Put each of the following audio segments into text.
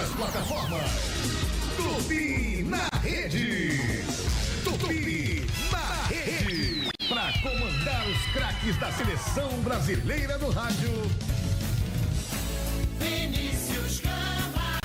das plataformas. Tupi na rede. Tupi na rede. Para comandar os craques da seleção brasileira do rádio. Vinícius Gama.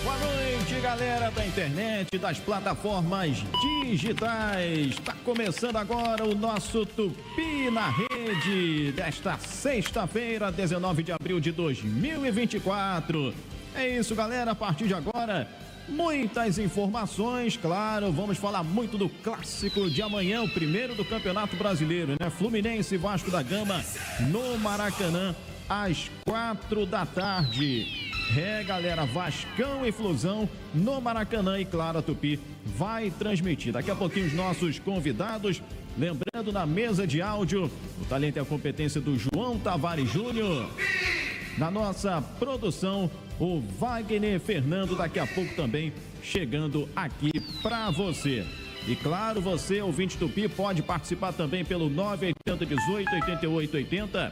Boa noite, galera da internet, das plataformas digitais. Está começando agora o nosso Tupi na Rede desta sexta-feira, 19 de abril de 2024. É isso, galera. A partir de agora, muitas informações, claro. Vamos falar muito do clássico de amanhã, o primeiro do Campeonato Brasileiro, né? Fluminense e Vasco da Gama no Maracanã, às 4 da tarde. É, galera, Vascão e Flusão no Maracanã e claro, a Tupi vai transmitir. Daqui a pouquinho os nossos convidados, lembrando na mesa de áudio, o talento e a competência do João Tavares Júnior. Na nossa produção, o Wagner Fernando, daqui a pouco também chegando aqui para você. E claro, você, ouvinte Tupi, pode participar também pelo 98018-8880,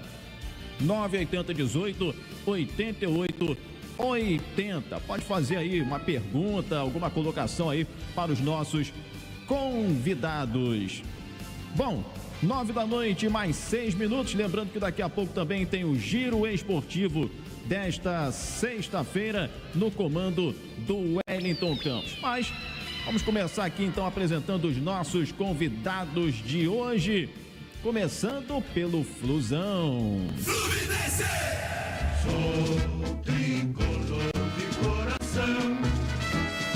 98018-8880. Pode fazer aí uma pergunta, alguma colocação aí para os nossos convidados. Bom, 9 da noite, mais 6 minutos. Lembrando que daqui a pouco também tem o Giro Esportivo desta sexta-feira no comando do Wellington Campos. Mas vamos começar aqui então apresentando os nossos convidados de hoje. Começando pelo Flusão. Fluminense! Sou tricolor de coração,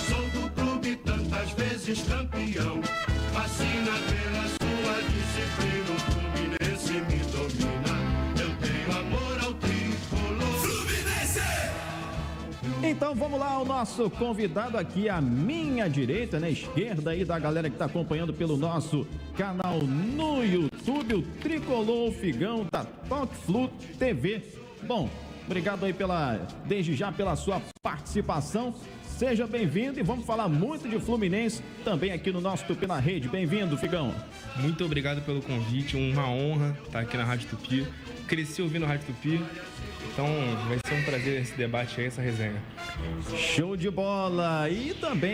sou do clube tantas vezes campeão, fascina pela sua disciplina, o Fluminense me domina, eu tenho amor ao tricolor. Fluminense! Então vamos lá, o nosso convidado aqui à minha direita, na esquerda aí da galera que está acompanhando pelo nosso canal no YouTube, o Tricolor Figão da Talk Flu TV. Bom, obrigado aí desde já pela sua participação. Seja bem-vindo e vamos falar muito de Fluminense também aqui no nosso Tupi na Rede. Bem-vindo, Figão. Muito obrigado pelo convite, uma honra estar aqui na Rádio Tupi. Cresci ouvindo a Rádio Tupi, então vai ser um prazer esse debate aí, essa resenha. Show de bola! E também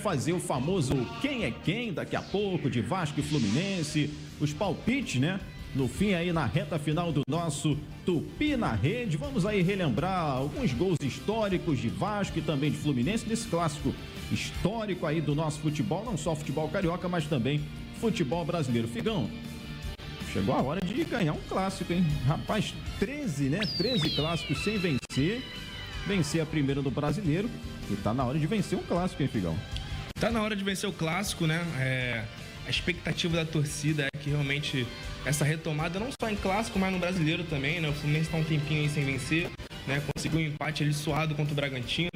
fazer o famoso quem é quem daqui a pouco de Vasco e Fluminense, os palpites, né? No fim aí, na reta final do nosso Tupi na Rede, vamos aí relembrar alguns gols históricos de Vasco e também de Fluminense, desse clássico histórico aí do nosso futebol, não só futebol carioca, mas também futebol brasileiro. Figão, chegou a hora de ganhar um clássico, hein? Rapaz, 13, né? 13 clássicos sem vencer a primeira do brasileiro e tá na hora de vencer um clássico, hein, Figão? Tá na hora de vencer o clássico, né? A expectativa da torcida é que realmente essa retomada, não só em clássico, mas no brasileiro também, né? O Fluminense tá um tempinho aí sem vencer, né? Conseguiu um empate ali suado contra o Bragantino,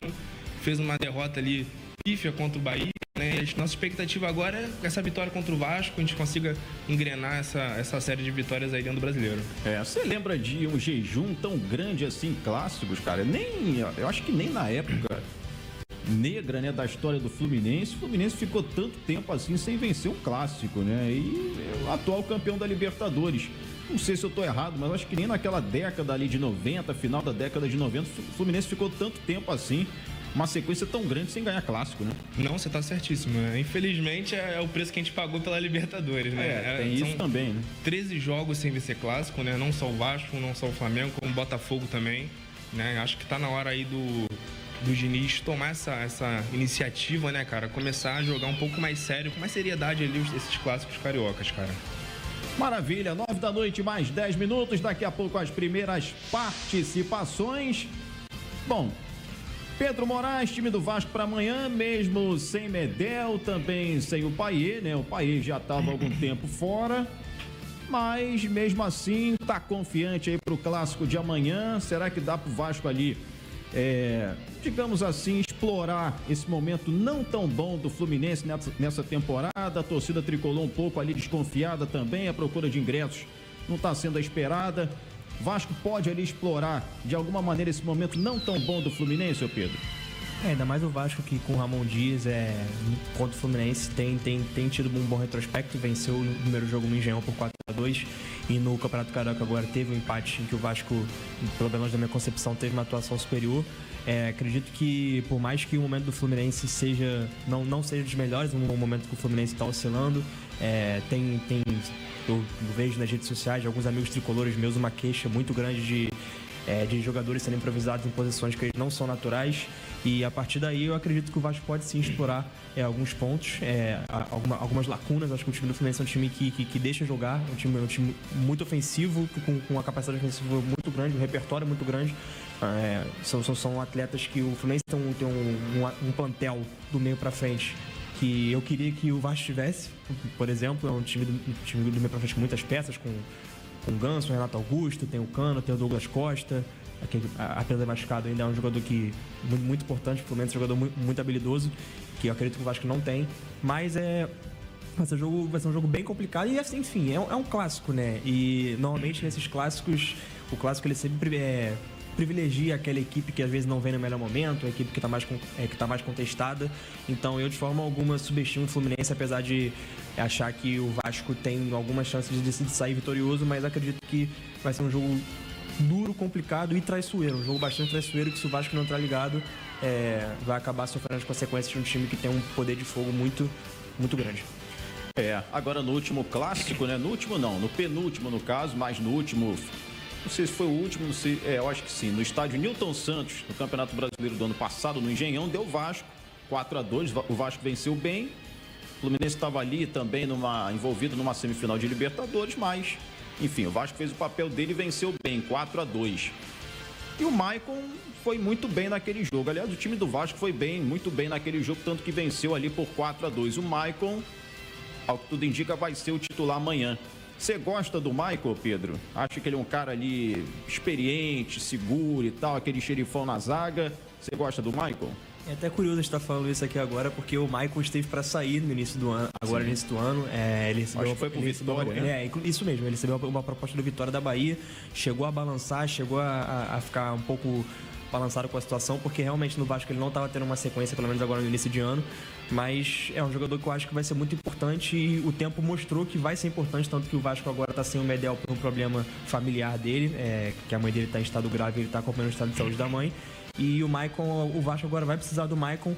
fez uma derrota ali pífia contra o Bahia, né? Nossa expectativa agora é essa vitória contra o Vasco, a gente consiga engrenar essa série de vitórias aí dentro do brasileiro. Você lembra de um jejum tão grande assim, clássicos, cara? Eu acho que nem na época negra, né, da história do Fluminense. O Fluminense ficou tanto tempo assim sem vencer um clássico, né? E é o atual campeão da Libertadores. Não sei se eu tô errado, mas acho que nem naquela década ali de 90, final da década de 90, o Fluminense ficou tanto tempo assim uma sequência tão grande sem ganhar clássico, né? Não, você tá certíssimo, né? Infelizmente é o preço que a gente pagou pela Libertadores, né? Tem isso também, né? 13 jogos sem vencer clássico, né? Não só o Vasco, não só o Flamengo, como o Botafogo também, né? Acho que tá na hora aí do Diniz tomar essa iniciativa, né, cara? Começar a jogar um pouco mais sério, com mais seriedade ali esses clássicos cariocas, cara. Maravilha, 9 da noite, mais 10 minutos. Daqui a pouco as primeiras participações. Bom, Pedro Moraes, time do Vasco para amanhã, mesmo sem Medel, também sem o Payet, né? O Payet já estava há algum tempo fora, mas mesmo assim tá confiante aí para o clássico de amanhã. Será que dá para o Vasco ali, digamos assim, explorar esse momento não tão bom do Fluminense nessa temporada? A torcida tricolor um pouco ali desconfiada também, a procura de ingressos não está sendo a esperada. Vasco pode ali explorar de alguma maneira esse momento não tão bom do Fluminense, ô Pedro? Ainda mais o Vasco que com o Ramon Dias contra o Fluminense tem tido um bom retrospecto, venceu o primeiro jogo no Engenhão por 4-2 e no Campeonato Carioca agora teve um empate em que o Vasco, pelo menos na minha concepção, teve uma atuação superior. Acredito que por mais que o momento do Fluminense não seja dos melhores, um momento que o Fluminense está oscilando, eu vejo nas redes sociais de alguns amigos tricolores meus uma queixa muito grande de jogadores sendo improvisados em posições que eles não são naturais, e a partir daí eu acredito que o Vasco pode sim explorar alguns pontos, algumas lacunas. Acho que o time do Fluminense é um time que deixa jogar, é um time muito ofensivo, com uma capacidade ofensiva muito grande, um repertório muito grande. São atletas que o Fluminense tem um plantel do meio para frente que eu queria que o Vasco tivesse. Por exemplo, é um time do meio pra frente com muitas peças, com o Ganso, o Renato Augusto, tem o Cano, tem o Douglas Costa, que apesar de machucado ainda é um jogador muito importante, pelo menos um jogador muito habilidoso, que eu acredito que o Vasco não tem, mas vai ser um jogo bem complicado e, assim, enfim, é um clássico, né? E normalmente nesses clássicos, o clássico ele sempre privilegia aquela equipe que às vezes não vem no melhor momento, a equipe que está mais contestada. Então eu de forma alguma subestimo o Fluminense, apesar de achar que o Vasco tem algumas chances de sair vitorioso, mas acredito que vai ser um jogo duro, complicado e traiçoeiro, um jogo bastante traiçoeiro, que se o Vasco não entrar ligado, vai acabar sofrendo as consequências de um time que tem um poder de fogo muito, muito grande. Agora no último clássico, né? No último não, no penúltimo no caso, mas no último, não sei se foi o último, não sei, eu acho que sim, no estádio Newton Santos, no Campeonato Brasileiro do ano passado, no Engenhão, deu Vasco 4-2, o Vasco venceu bem, o Fluminense estava ali também envolvido numa semifinal de Libertadores, mas, enfim, o Vasco fez o papel dele e venceu bem, 4-2. E o Maicon foi muito bem naquele jogo, aliás, o time do Vasco foi muito bem naquele jogo, tanto que venceu ali por 4-2. O Maicon, ao que tudo indica, vai ser o titular amanhã. Você gosta do Maicon, Pedro? Acha que ele é um cara ali experiente, seguro e tal, aquele xerifão na zaga? Você gosta do Maicon? É até curioso estar falando isso aqui agora, porque o Maicon esteve para sair no início do ano, agora no início do ano. Ele recebeu, acho que foi por Vitória, né? Isso mesmo, ele recebeu uma proposta do Vitória da Bahia, chegou a balançar, chegou a ficar um pouco balançado com a situação, porque realmente no Vasco ele não estava tendo uma sequência, pelo menos agora no início de ano, mas é um jogador que eu acho que vai ser muito importante e o tempo mostrou que vai ser importante, tanto que o Vasco agora está sem o Medel por um problema familiar dele, que a mãe dele está em estado grave e ele está acompanhando o estado de saúde da mãe. E o Vasco agora vai precisar do Maicon,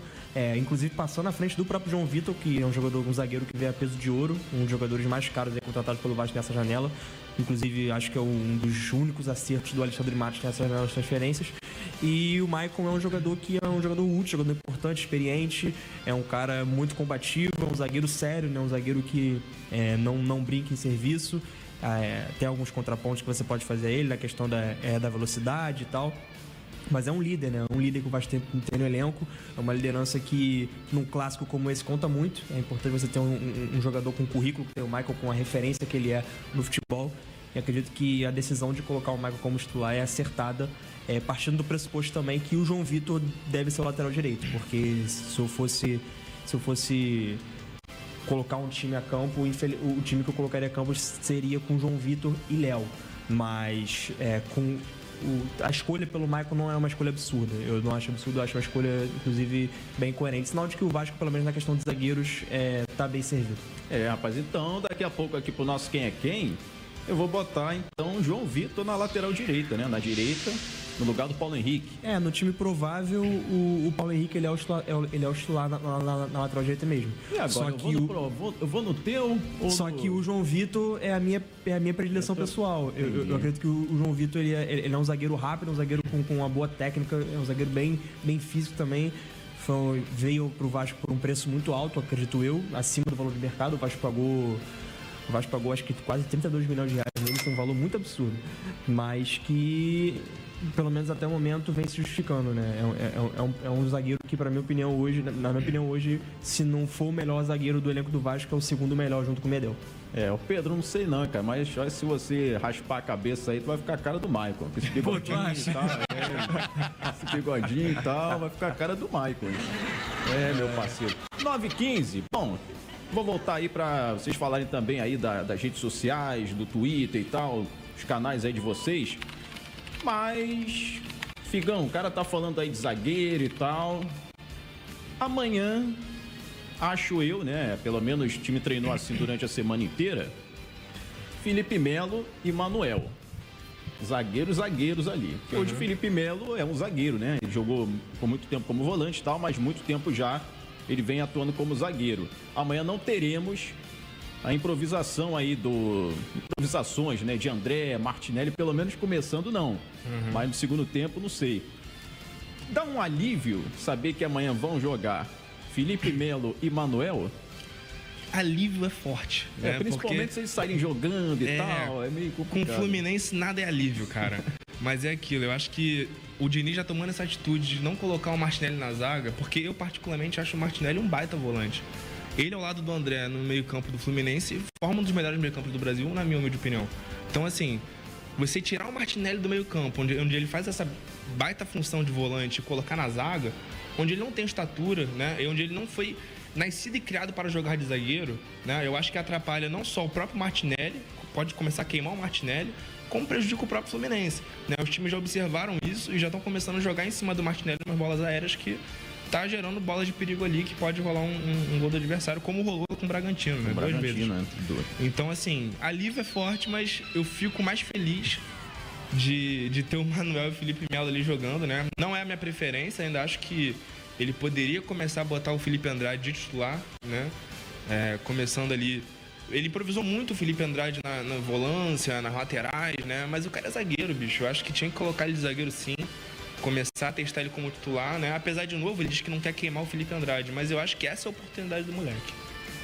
inclusive passando à frente do próprio João Vitor, que é um zagueiro que veio a peso de ouro, um dos jogadores mais caros contratados pelo Vasco nessa janela. Inclusive, acho que é um dos únicos acertos do Alexandre Matos nessas janelas transferências. E o Maicon é um jogador que é um jogador útil, jogador importante, experiente, é um cara muito combativo, é um zagueiro sério, né? Um zagueiro que não brinca em serviço. Tem alguns contrapontos que você pode fazer a ele na questão da velocidade e tal. Mas é um líder, né? Um líder que o Vasco tem no elenco. É uma liderança que, num clássico como esse, conta muito. É importante você ter um jogador com currículo, que tem o Maicon com a referência que ele é no futebol. E acredito que a decisão de colocar o Maicon como titular é acertada, partindo do pressuposto também que o João Vitor deve ser o lateral direito. Porque se eu fosse colocar um time a campo, o time que eu colocaria a campo seria com João Vitor e Léo. Mas a escolha pelo Maicon não é uma escolha absurda. Eu não acho absurdo, eu acho uma escolha, inclusive, bem coerente. Sinal de que o Vasco, pelo menos na questão de zagueiros, tá bem servido. Rapaz, então daqui a pouco aqui pro nosso Quem é Quem, eu vou botar então João Vitor na lateral direita, né? Na direita, no lugar do Paulo Henrique. No time provável, o Paulo Henrique ele é o titular na lateral direita mesmo. E agora, só que eu vou no teu... Só que o João Vitor é a minha predileção pessoal. Eu acredito que o João Vitor ele é um zagueiro rápido, um zagueiro com uma boa técnica, é um zagueiro bem físico também. Veio pro Vasco por um preço muito alto, acredito eu, acima do valor de mercado. O Vasco pagou acho que quase 32 milhões de reais nele, isso é um valor muito absurdo. Mas que, pelo menos até o momento, vem se justificando, né? É um zagueiro que, na minha opinião, hoje, se não for o melhor zagueiro do elenco do Vasco, é o segundo melhor junto com o Medel. O Pedro, não sei não, cara, mas se você raspar a cabeça aí, tu vai ficar a cara do Maicon. Esse bigodinho e tal, esse bigodinho e tal, vai ficar a cara do Maicon. Meu parceiro. 9h15, bom, vou voltar aí pra vocês falarem também aí das redes sociais, do Twitter e tal, os canais aí de vocês. Mas, Figão, o cara tá falando aí de zagueiro e tal. Amanhã... Acho eu, né? Pelo menos o time treinou assim durante a semana inteira. Felipe Melo e Manuel. Zagueiros ali. Porque hoje o Felipe Melo é um zagueiro, né? Ele jogou por muito tempo como volante e tal, mas muito tempo já ele vem atuando como zagueiro. Amanhã não teremos a improvisação aí improvisações, né? De André, Martinelli, pelo menos começando não. Mas no segundo tempo, não sei. Dá um alívio saber que amanhã vão jogar Felipe Melo e Manuel? Alívio é forte. Né? Principalmente se eles saírem jogando e tal, é meio complicado. Com o Fluminense nada é alívio, cara. Mas é aquilo, eu acho que o Diniz já tomando essa atitude de não colocar o Martinelli na zaga, porque eu particularmente acho o Martinelli um baita volante. Ele ao lado do André no meio-campo do Fluminense forma um dos melhores meio-campos do Brasil, na minha humilde opinião. Então, assim, você tirar o Martinelli do meio-campo, onde ele faz essa baita função de volante e colocar na zaga, onde ele não tem estatura, né? E onde ele não foi nascido e criado para jogar de zagueiro, né? Eu acho que atrapalha não só o próprio Martinelli, pode começar a queimar o Martinelli, como prejudica o próprio Fluminense, né? Os times já observaram isso e já estão começando a jogar em cima do Martinelli umas bolas aéreas que tá gerando bolas de perigo ali, que pode rolar um gol do adversário, como rolou com o Bragantino, né? 2 vezes. Então, assim, alívio é forte, mas eu fico mais feliz de ter o Manuel e o Felipe Melo ali jogando, né? Não é a minha preferência, ainda acho que ele poderia começar a botar o Felipe Andrade de titular, né? Começando ali... Ele improvisou muito o Felipe Andrade na volância, nas laterais, né? Mas o cara é zagueiro, bicho. Eu acho que tinha que colocar ele de zagueiro sim. Começar a testar ele como titular, né? Apesar, de novo, ele diz que não quer queimar o Felipe Andrade. Mas eu acho que essa é a oportunidade do moleque.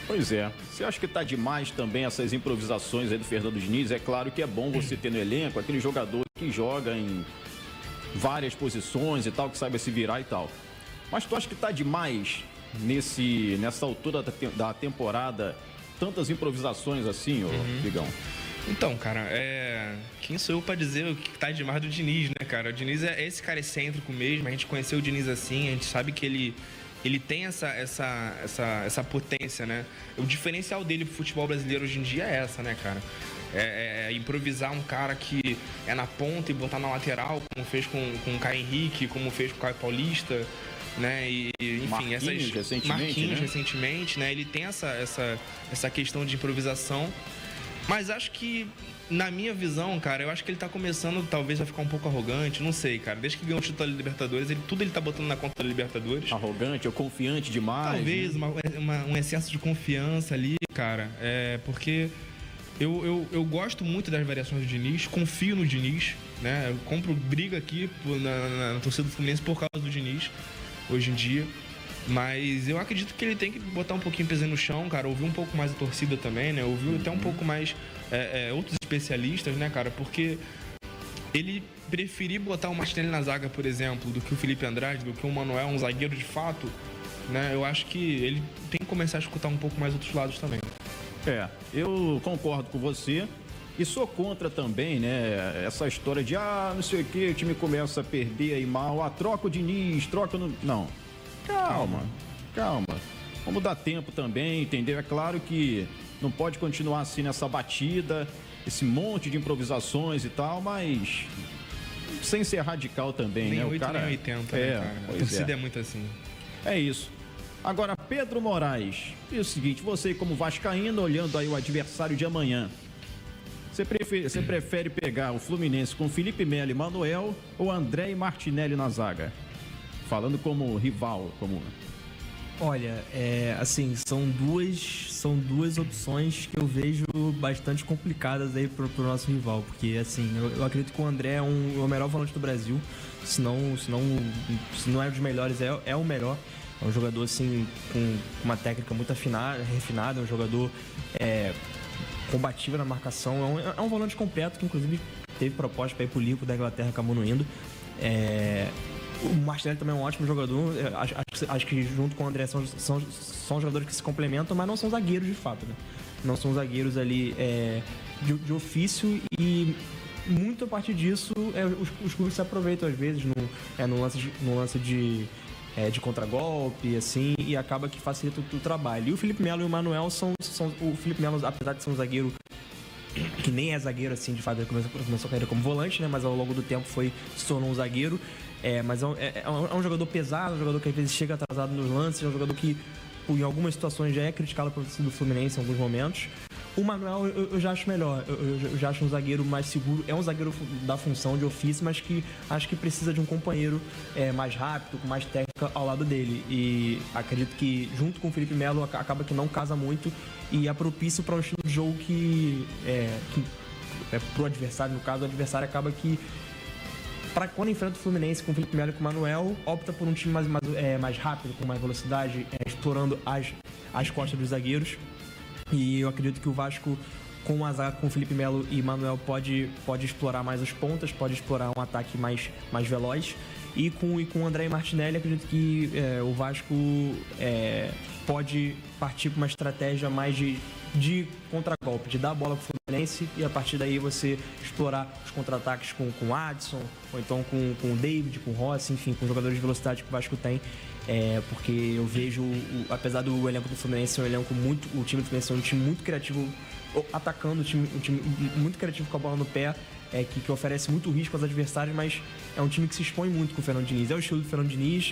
Pois é. Você acha que tá demais também essas improvisações aí do Fernando Diniz? É claro que é bom você ter no elenco aquele jogador que joga em várias posições e tal, que saiba se virar e tal. Mas tu acha que tá demais nessa altura da temporada tantas improvisações assim, ô Bigão? Então, cara, quem sou eu pra dizer o que tá demais do Diniz, né, cara? O Diniz é esse cara excêntrico mesmo, a gente conheceu o Diniz assim, a gente sabe que ele tem essa potência, né? O diferencial dele pro futebol brasileiro hoje em dia é essa, né, cara? É improvisar um cara que é na ponta e botar na lateral, como fez com o Caio Henrique, como fez com o Caio Paulista, né? E enfim, Marquinhos recentemente, né? Ele tem essa questão de improvisação, mas acho que, na minha visão, cara, eu acho que ele tá começando talvez a ficar um pouco arrogante, não sei, cara. Desde que ganhou o título da Libertadores, tudo ele tá botando na conta da Libertadores. Arrogante ou confiante demais. Talvez, né? Um excesso de confiança ali, cara. Porque eu gosto muito das variações do Diniz, confio no Diniz, né? Eu compro briga aqui na torcida do Fluminense por causa do Diniz, hoje em dia. Mas eu acredito que ele tem que botar um pouquinho o pezinho no chão, cara. Ouvir um pouco mais a torcida também, né? Ouvir até um pouco mais outros especialistas, né, cara? Porque ele preferir botar o Martinelli na zaga, por exemplo, do que o Felipe Andrade, do que o Manuel, um zagueiro de fato, né? Eu acho que ele tem que começar a escutar um pouco mais outros lados também. Eu concordo com você. E sou contra também, né, essa história de, não sei o que, o time começa a perder aí mal, troca o Diniz, troca no... Não. Calma. Vamos dar tempo também, entendeu? É claro que não pode continuar assim nessa batida, esse monte de improvisações e tal, mas sem ser radical também, nem né? 8, nem 80, né, cara? A torcida é muito assim. É isso. Agora, Pedro Moraes, é o seguinte, você como vascaíno, olhando aí o adversário de amanhã, Você prefere pegar o Fluminense com Felipe Melo e Manuel ou André e Martinelli na zaga? Falando como rival, como... Olha, assim, são duas opções que eu vejo bastante complicadas aí pro nosso rival, porque, assim, eu acredito que o André é o melhor volante do Brasil, se não é um dos melhores, é o melhor. É um jogador, assim, com uma técnica muito refinada, é um jogador combativo na marcação, é um volante completo que, inclusive, teve proposta para ir pro Liverpool da Inglaterra, acabou não indo. O Martinelli também é um ótimo jogador. Acho que junto com o André são jogadores que se complementam, mas não são zagueiros de fato, né? Não são zagueiros ali de ofício, e muito a partir disso os clubes se aproveitam às vezes no lance de contragolpe, assim, e acaba que facilita o trabalho. E o Felipe Melo e o Manuel o Felipe Melo, apesar de ser um zagueiro que nem é zagueiro, assim, de fato, ele começou a carreira como volante, né? Mas ao longo do tempo se tornou um zagueiro. Mas é um jogador pesado, um jogador que às vezes chega atrasado nos lances, é um jogador que em algumas situações já é criticado pelo torcida do Fluminense em alguns momentos. O Manuel eu já acho melhor, eu já acho um zagueiro mais seguro, é um zagueiro da função de ofício, mas que acho que precisa de um companheiro mais rápido, com mais técnica ao lado dele. E acredito que junto com o Felipe Melo acaba que não casa muito e é propício para um estilo de jogo que pro adversário, no caso, o adversário acaba que quando enfrenta o Fluminense com o Felipe Melo e com o Manuel, opta por um time mais rápido, com mais velocidade, explorando as costas dos zagueiros. E eu acredito que o Vasco, com a zaga com o Felipe Melo e Manuel, pode explorar mais as pontas, pode explorar um ataque mais veloz. E com o André e Martinelli, acredito que o Vasco pode partir para uma estratégia mais de contragolpe, de dar a bola para o Fluminense e a partir daí você explorar os contra-ataques com o Adson, ou então com o David, com o Rossi, enfim, com os jogadores de velocidade que o Vasco tem. Porque eu vejo, apesar do elenco do Fluminense ser o time do Fluminense é um time muito criativo, atacando, um time muito criativo com a bola no pé, que oferece muito risco aos adversários, mas é um time que se expõe muito com o Fernando Diniz. É o estilo do Fernando Diniz,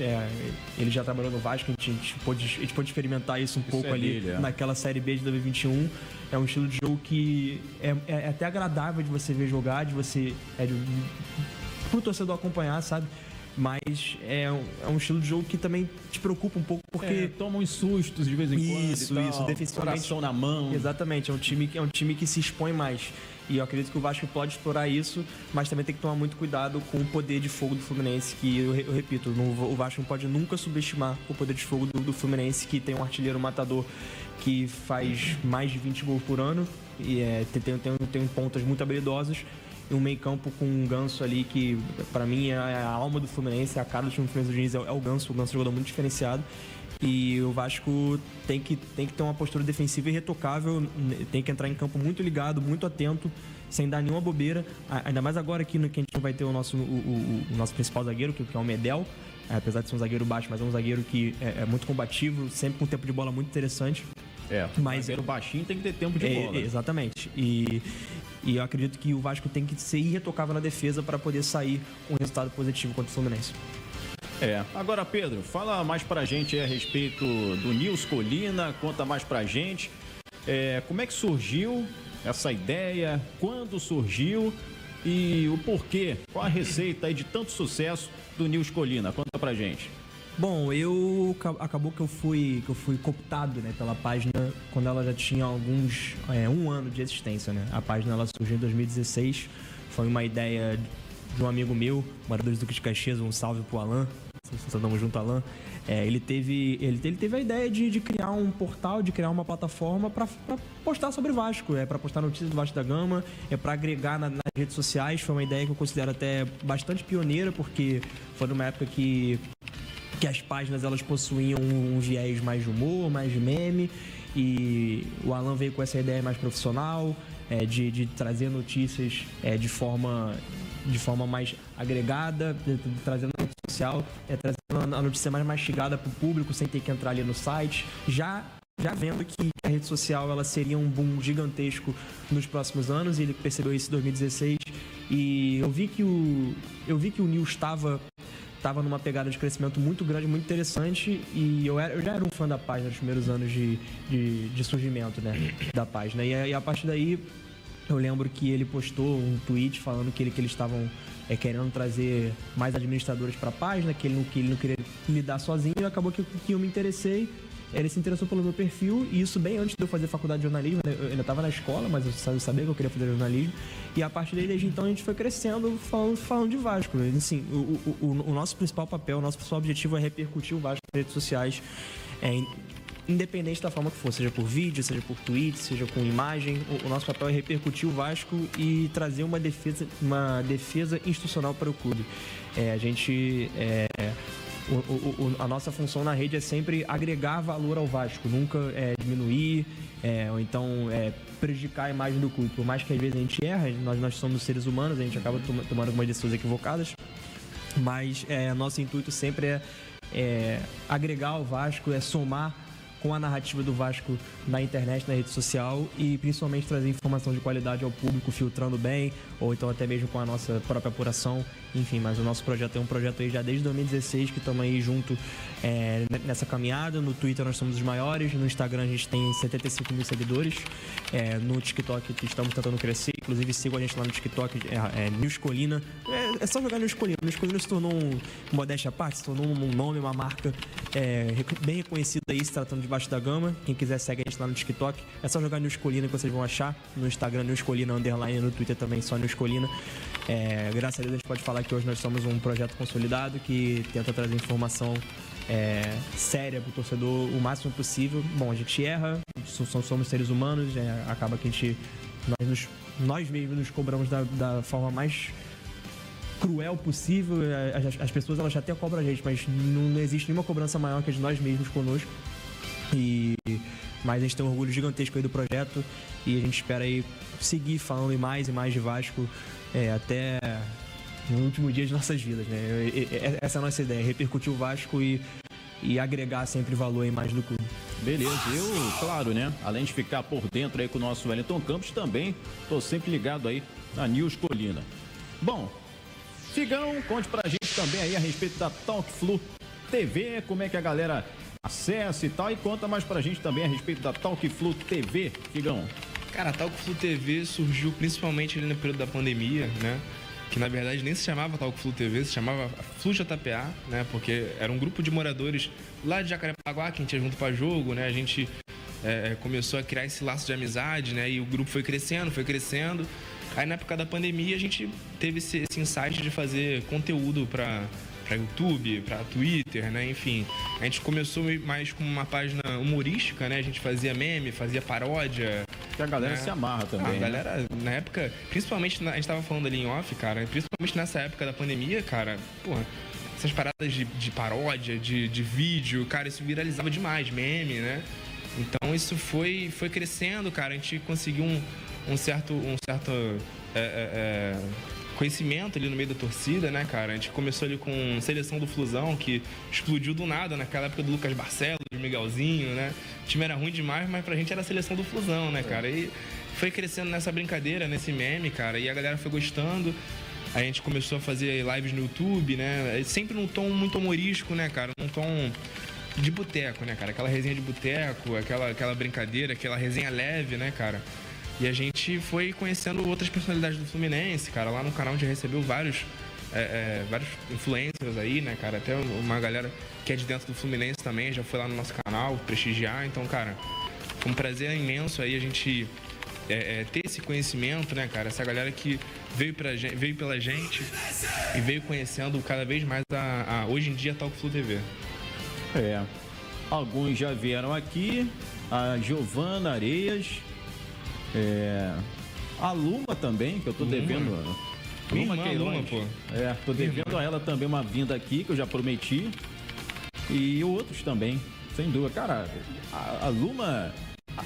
ele já trabalhou no Vasco, a gente pôde experimentar isso um pouco ali dele, naquela Série B de 2021. É um estilo de jogo que é até agradável de você ver jogar, pro torcedor acompanhar, sabe? Mas é um estilo de jogo que também te preocupa um pouco, porque toma uns sustos de vez em quando. Isso, defensivamente. Coração na mão. Exatamente, é um time que se expõe mais. E eu acredito que o Vasco pode explorar isso, mas também tem que tomar muito cuidado com o poder de fogo do Fluminense, que eu repito, o Vasco não pode nunca subestimar o poder de fogo do Fluminense, que tem um artilheiro matador que faz mais de 20 gols por ano, e tem pontas muito habilidosas, e um meio campo com um Ganso ali que pra mim é a alma do Fluminense, é a cara do time do Fluminense do Diniz, é o Ganso é um jogador muito diferenciado. E o Vasco tem que ter uma postura defensiva irretocável, tem que entrar em campo muito ligado, muito atento, sem dar nenhuma bobeira. Ainda mais agora que a gente não vai ter o nosso principal zagueiro, que é o Medel, apesar de ser um zagueiro baixo, mas é um zagueiro que é muito combativo, sempre com um tempo de bola muito interessante. Mas zagueiro baixinho tem que ter tempo de bola. Exatamente. E eu acredito que o Vasco tem que ser irretocável na defesa para poder sair com um resultado positivo contra o Fluminense. Agora, Pedro, fala mais pra gente a respeito do Nils Colina, conta mais pra gente como é que surgiu essa ideia, quando surgiu e o porquê, qual a receita aí de tanto sucesso do Nils Colina, conta pra gente. Bom, acabou que eu fui cooptado, né, pela página quando ela já tinha um ano de existência, né? A página ela surgiu em 2016, foi uma ideia de um amigo meu, morador do Duque de Caxias, um salve pro Alan, estamos junto, Alan. Ele teve a ideia de criar um portal, de criar uma plataforma para postar sobre Vasco, para postar notícias do Vasco da Gama, para agregar nas redes sociais. Foi uma ideia que eu considero até bastante pioneira, porque foi numa época que as páginas elas possuíam um viés mais de humor, mais de meme, e o Alan veio com essa ideia mais profissional, de trazer notícias de forma mais agregada, trazendo a rede social, trazendo a notícia mais mastigada para o público, sem ter que entrar ali no site, já vendo que a rede social ela seria um boom gigantesco nos próximos anos, e ele percebeu isso em 2016, e eu vi que o Nils estava numa pegada de crescimento muito grande, muito interessante, e eu já era um fã da página nos primeiros anos de surgimento, né, da página, e a partir daí Eu lembro que ele postou um tweet falando que eles estavam querendo trazer mais administradores para a página, que ele não queria lidar sozinho, e acabou que eu me interessei. Ele se interessou pelo meu perfil, e isso bem antes de eu fazer faculdade de jornalismo. Eu ainda estava na escola, mas eu sabia que eu queria fazer jornalismo. E a partir daí, desde então, a gente foi crescendo falando de Vasco. Assim, o nosso principal papel, o nosso principal objetivo é repercutir o Vasco nas redes sociais, independente da forma que for, seja por vídeo, seja por tweet, seja com imagem. O nosso papel é repercutir o Vasco e trazer uma defesa institucional para o clube. A nossa função na rede é sempre agregar valor ao Vasco, nunca diminuir ou então prejudicar a imagem do clube. Por mais que às vezes a gente erra, nós somos seres humanos, a gente acaba tomando algumas decisões equivocadas, mas nosso intuito sempre é agregar ao Vasco, somar com a narrativa do Vasco na internet, na rede social, e principalmente trazer informação de qualidade ao público, filtrando bem, ou então até mesmo com a nossa própria apuração. Enfim, mas o nosso projeto é um projeto aí já desde 2016, que estamos aí junto nessa caminhada. No Twitter nós somos os maiores, no Instagram a gente tem 75 mil seguidores, no TikTok estamos tentando crescer, inclusive sigam a gente lá no TikTok, News Colina. É só jogar News Colina. News Colina se tornou modéstia à parte, se tornou um nome, uma marca bem reconhecida aí, se tratando de Baixo da Gama. Quem quiser segue a gente lá no TikTok, é só jogar News Colina que vocês vão achar. No Instagram News Colina _, no Twitter também só News Colina. Graças a Deus a gente pode falar que hoje nós somos um projeto consolidado que tenta trazer informação séria para o torcedor o máximo possível. Bom, a gente erra, somos seres humanos, acaba que nós mesmos nos cobramos da forma mais cruel possível. As pessoas elas até cobram a gente, mas não existe nenhuma cobrança maior que a de nós mesmos conosco. Mas a gente tem um orgulho gigantesco aí do projeto, e a gente espera aí seguir falando mais e mais de Vasco até no último dia de nossas vidas, né? Essa é a nossa ideia, repercutir o Vasco e agregar sempre valor à imagem do clube. Beleza, eu, claro, né? Além de ficar por dentro aí com o nosso Wellington Campos, também tô sempre ligado aí na News Colina. Bom, Figão, conte pra gente também aí a respeito da Talk Flu TV, como é que a galera acessa e tal, e conta mais pra gente também a respeito da Talk Flu TV, Figão. Cara, a Talk Flu TV surgiu principalmente ali no período da pandemia, né? Que na verdade nem se chamava Talk Flu TV, se chamava Flu JPA, né? Porque era um grupo de moradores lá de Jacarepaguá que a gente ia junto pra jogo, né? A gente começou a criar esse laço de amizade, né? E o grupo foi crescendo. Aí na época da pandemia a gente teve esse insight de fazer conteúdo para YouTube, para Twitter, né? Enfim, a gente começou mais com uma página humorística, né? A gente fazia meme, fazia paródia. Que a galera se amarra também. A galera, né? Na época, principalmente, a gente tava falando ali em off, cara, principalmente nessa época da pandemia, cara, porra, essas paradas de paródia, de vídeo, cara, isso viralizava demais, meme, né? Então isso foi crescendo, cara, a gente conseguiu um certo conhecimento ali no meio da torcida, né, cara? A gente começou ali com Seleção do Flusão, que explodiu do nada, naquela época do Lucas Barcelos, do Miguelzinho, né? O time era ruim demais, mas pra gente era a Seleção do Flusão, né, cara? E foi crescendo nessa brincadeira, nesse meme, cara, e a galera foi gostando. A gente começou a fazer lives no YouTube, né? Sempre num tom muito humorístico, né, cara? Num tom de boteco, né, cara? Aquela resenha de boteco, aquela brincadeira, aquela resenha leve, né, cara? E a gente foi conhecendo outras personalidades do Fluminense, cara. Lá no canal a gente recebeu vários influencers aí, né, cara? Até uma galera que é de dentro do Fluminense também já foi lá no nosso canal prestigiar. Então, cara, foi um prazer imenso aí a gente ter esse conhecimento, né, cara? Essa galera que veio pela gente e veio conhecendo cada vez mais hoje em dia a Talk Flu TV. Alguns já vieram aqui, a Giovana Areias, a Luma também, que eu tô devendo. Luma Queiroz. Pô. Tô devendo a ela também uma vinda aqui, que eu já prometi. E outros também, sem dúvida. Cara, a Luma,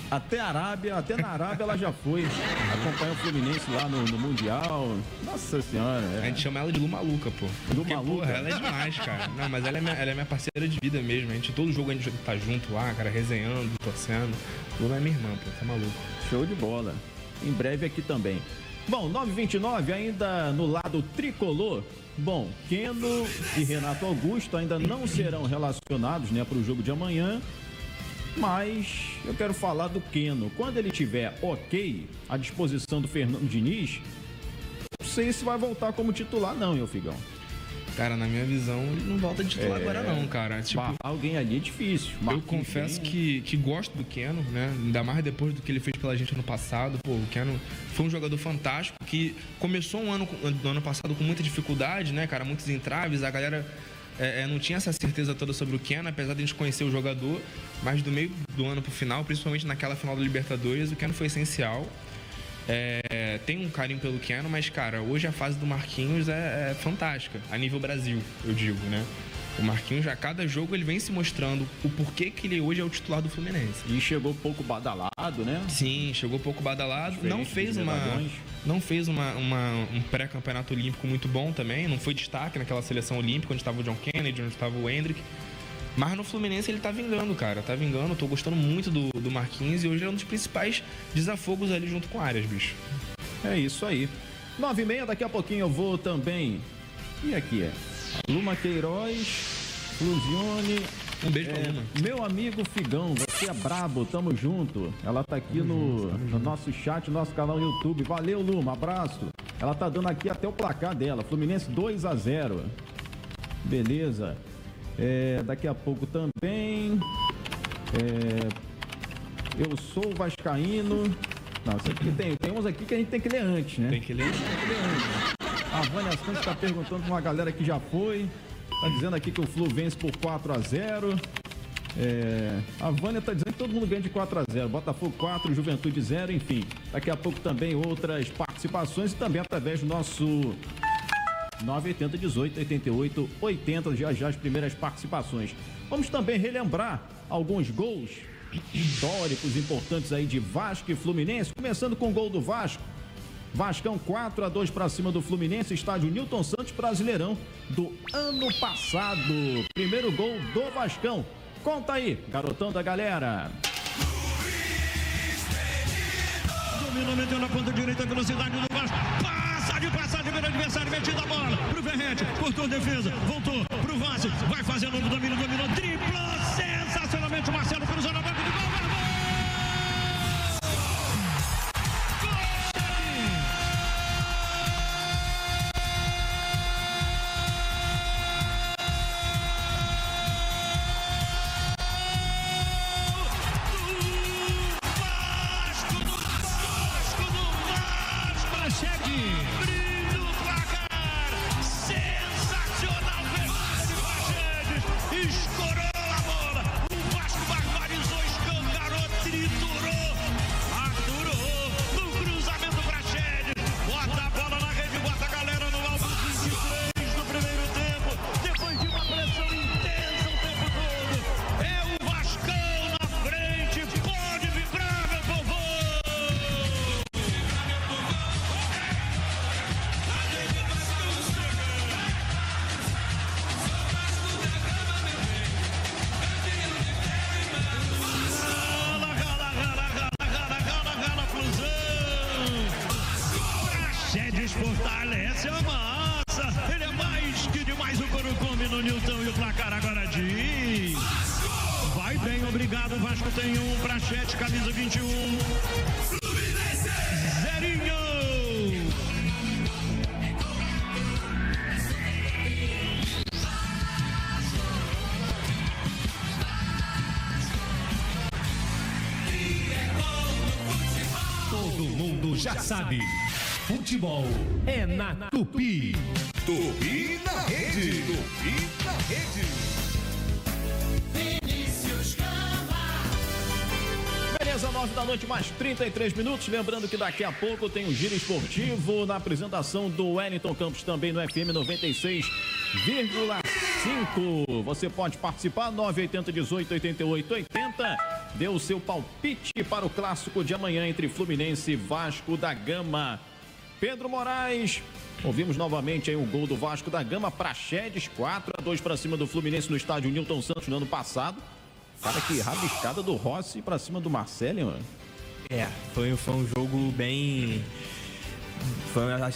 até na Arábia ela já foi. Acompanha o Fluminense lá no Mundial. Nossa Senhora. A gente chama ela de Lu Maluca, pô. Porque, porra, ela é demais, cara. Não, mas ela é minha parceira de vida mesmo. Todo jogo a gente tá junto lá, cara, resenhando, torcendo. Luma é minha irmã, pô, tá maluco. Show de bola. Em breve aqui também. Bom, 9h29, ainda no lado tricolor. Bom, Keno e Renato Augusto ainda não serão relacionados, né, para o jogo de amanhã. Mas eu quero falar do Keno. Quando ele tiver ok, à disposição do Fernando Diniz, não sei se vai voltar como titular não, meu Figão. Cara, na minha visão, ele não volta de titular agora não, cara. Tipo, alguém ali é difícil. Eu confesso que gosto do Keno, né? Ainda mais depois do que ele fez pela gente ano passado. Pô, o Keno foi um jogador fantástico que começou do ano passado com muita dificuldade, né, cara? Muitos entraves, a galera não tinha essa certeza toda sobre o Keno, apesar de a gente conhecer o jogador. Mas do meio do ano pro final, principalmente naquela final da Libertadores, o Keno foi essencial. Tem um carinho pelo Keno, mas, cara, hoje a fase do Marquinhos é fantástica, a nível Brasil, eu digo, né? O Marquinhos, a cada jogo, ele vem se mostrando o porquê que ele hoje é o titular do Fluminense. E chegou pouco badalado, né? Sim, chegou pouco badalado. Não fez um pré-campeonato olímpico muito bom também, não foi destaque naquela seleção olímpica, onde estava o John Kennedy, onde estava o Hendrick. Mas no Fluminense ele tá vingando, cara. Tá vingando. Tô gostando muito do Marquinhos e hoje é um dos principais desafogos ali junto com o Arias, bicho. É isso aí. 9h30, daqui a pouquinho eu vou também. E aqui Luma Queiroz, Fluzione. Um beijo pra Luma. Meu amigo Figão, você é brabo, tamo junto. Ela tá aqui no nosso chat, no nosso canal no YouTube. Valeu, Luma, abraço. Ela tá dando aqui até o placar dela. Fluminense 2-0. Beleza. Daqui a pouco também. Eu sou vascaíno. Não, tem uns aqui que a gente tem que ler antes, né? Tem que ler antes. A Vânia Santos está perguntando com uma galera que já foi. Tá dizendo aqui que o Flu vence por 4-0. A Vânia tá dizendo que todo mundo ganha de 4-0. Botafogo 4, Juventude 0, enfim. Daqui a pouco também outras participações e também através do nosso 980 18 88 80, já as primeiras participações. Vamos também relembrar alguns gols históricos importantes aí de Vasco e Fluminense, começando com o gol do Vasco. Vascão 4-2 para cima do Fluminense, estádio Newton Santos, Brasileirão do ano passado. Primeiro gol do Vascão. Conta aí, garotão da galera. Dominou, meteu na ponta direita, velocidade do Vasco. Passa de passagem, vira adversário, metida a bola pro Verrete, cortou a defesa, voltou pro Vasco, vai fazendo o domínio, dominou, driblou sensacionalmente o Marcelo, cruzou na banca de gol, fortalece a massa. Ele é mais que demais, o couro come no Nilton e o placar agora diz. Vai bem, obrigado. O Vasco tem um, Prachete, camisa 21. Zerinho. Todo mundo já sabe. Futebol é na Tupi. Tupi na rede. Tupi na rede. Vinícius Gama. Beleza, 9 da noite, mais 33 minutos. Lembrando que daqui a pouco tem o Giro Esportivo na apresentação do Wellington Campos, também no FM 96,5. Você pode participar, 980 18 88 80. Dê o seu palpite para o clássico de amanhã entre Fluminense e Vasco da Gama. Pedro Moraes, ouvimos novamente aí um gol do Vasco da Gama, Praxedes, 4-2 para cima do Fluminense no estádio Newton Santos no ano passado. Cara, que rabiscada do Rossi para cima do Marcelo, mano. Foi um jogo bem...